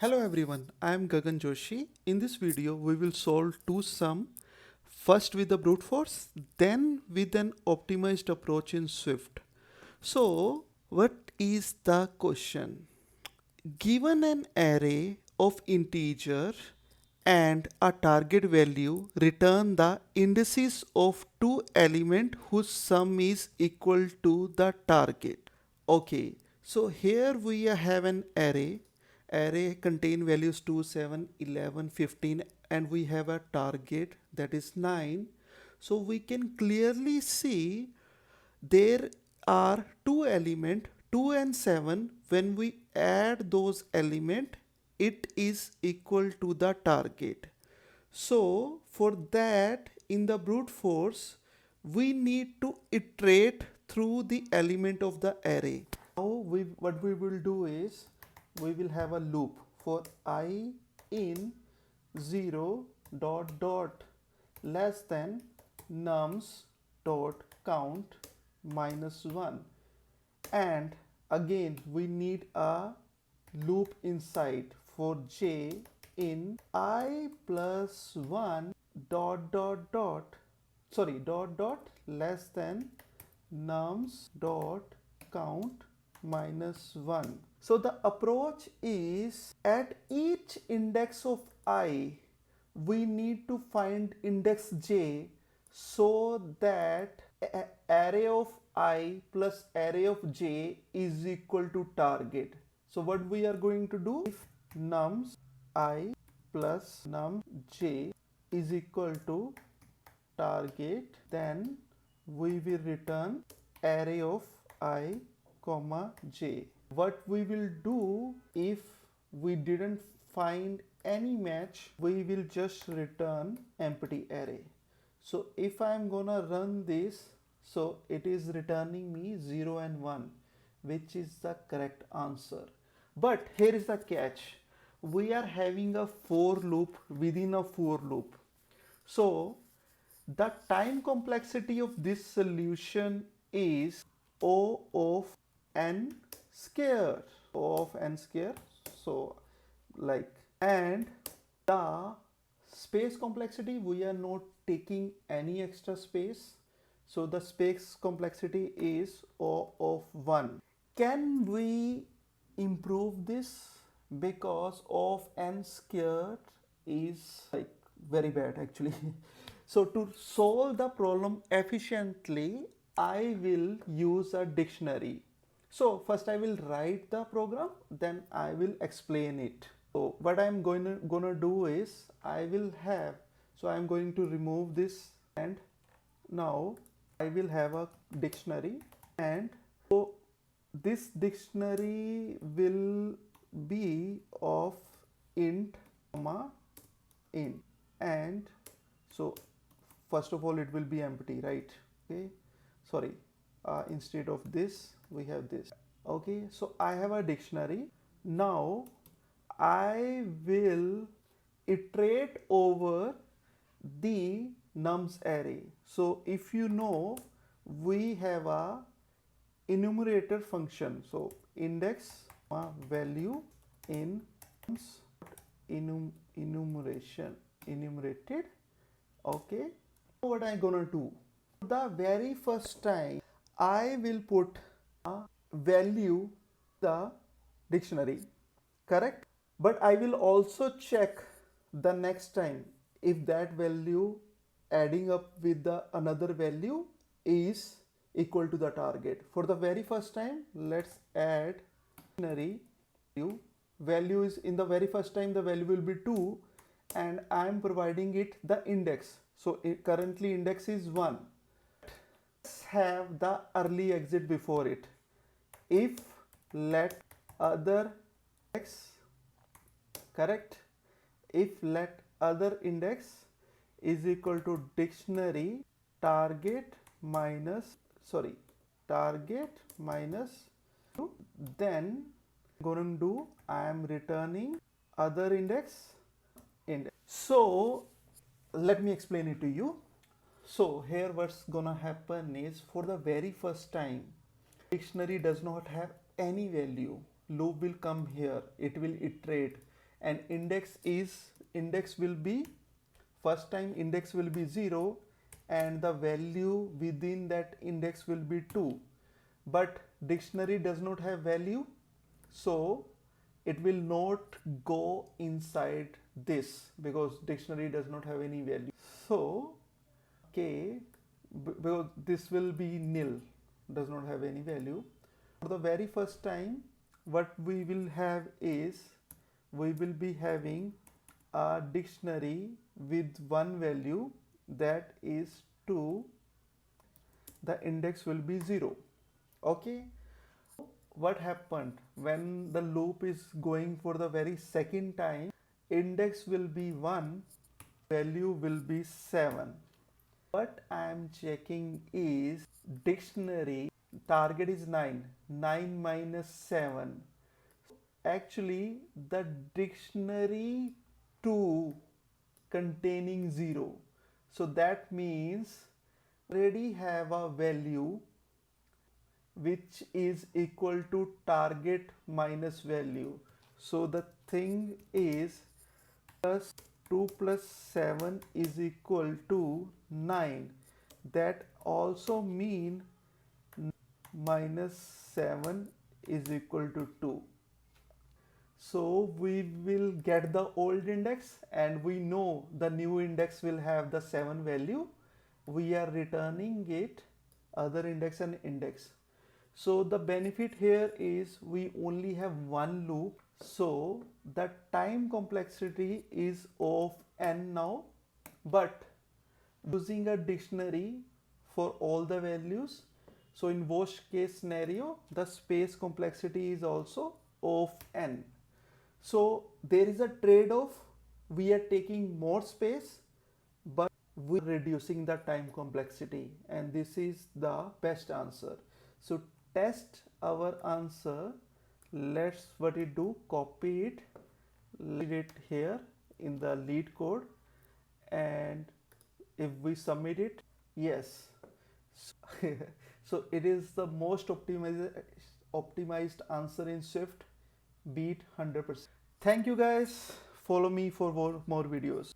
Hello everyone, I am Gagan Joshi. In this video, we will solve two sum, first with the brute force, then with an optimized approach in Swift. So, what is the question? Given an array of integer and a target value, return the indices of two elements whose sum is equal to the target. Okay, so here we have an array. Array contain values 2, 7, 11, 15, and we have a target that is 9. So we can clearly see there are two elements 2 and 7. When we add those elements, it is equal to the target. So for that, in the brute force, we need to iterate through the element of the array. Now what we will do is we will have a loop for I in 0 dot dot less than nums dot count minus 1, and again we need a loop inside for j in I plus 1 dot dot less than nums dot count minus 1. So the approach is at each index of I we need to find index j so that array of I plus array of j is equal to target. So what we are going to do, if nums I plus num j is equal to target, then we will return array of I comma j. What we will do, if we didn't find any match, we will just return empty array. So if I am gonna run this, so it is returning me 0 and 1, which is the correct answer. But here is the catch, we are having a for loop within a for loop. So the time complexity of this solution is O of n square. O of n square. So like, and the space complexity, we are not taking any extra space. So the space complexity is O of 1. Can we improve this? Because of n squared is like very bad actually. So to solve the problem efficiently, I will use a dictionary. So first I will write the program, then I will explain it. So what I'm gonna do is I will have, so I'm going to remove this, and now I will have a dictionary, and so this dictionary will be of int comma int, and so first of all it will be empty, right? Okay, sorry, instead of this we have this. Okay, so I have a dictionary. Now I will iterate over the nums array. So if you know, we have a enumerator function. So index value in enumeration enumerated. Okay, what I'm gonna do, the very first time I will put a value the dictionary, correct? But I will also check the next time if that value adding up with the another value is equal to the target. For the very first time, let's add dictionary value is in the very first time the value will be 2, and I am providing it the index. So currently index is 1. Let's have the early exit before it. If let other index, correct, if let other index is equal to dictionary target minus target minus 2, then going to do, I am returning other index. So let me explain it to you. So here what's gonna happen is, for the very first time dictionary does not have any value, loop will come here, it will iterate, and index will be, first time index will be 0 and the value within that index will be 2, but dictionary does not have value, so it will not go inside this because dictionary does not have any value. So k, because this will be nil, does not have any value. For the very first time, what we will have is, we will be having a dictionary with one value, that is 2, the index will be 0. Okay, what happened when the loop is going for the very second time, index will be 1, value will be 7. What I am checking is dictionary, target is 9, 9 minus 7. Actually, the dictionary 2 containing 0. So that means already have a value which is equal to target minus value. So the thing is plus 2 plus 7 is equal to 9. That also mean minus 7 is equal to 2. So we will get the old index and we know the new index will have the 7 value. We are returning it other index and index. So the benefit here is we only have one loop. So the time complexity is of n now, but using a dictionary for all the values. So in worst case scenario, the space complexity is also of n. So there is a trade-off. We are taking more space, but we're reducing the time complexity, and this is the best answer. So test our answer. Let's what it do, copy it, leave it here in the LeetCode, and if we submit it, yes. So it is the most optimized answer in Swift, beat 100%. Thank you guys. Follow me for more videos.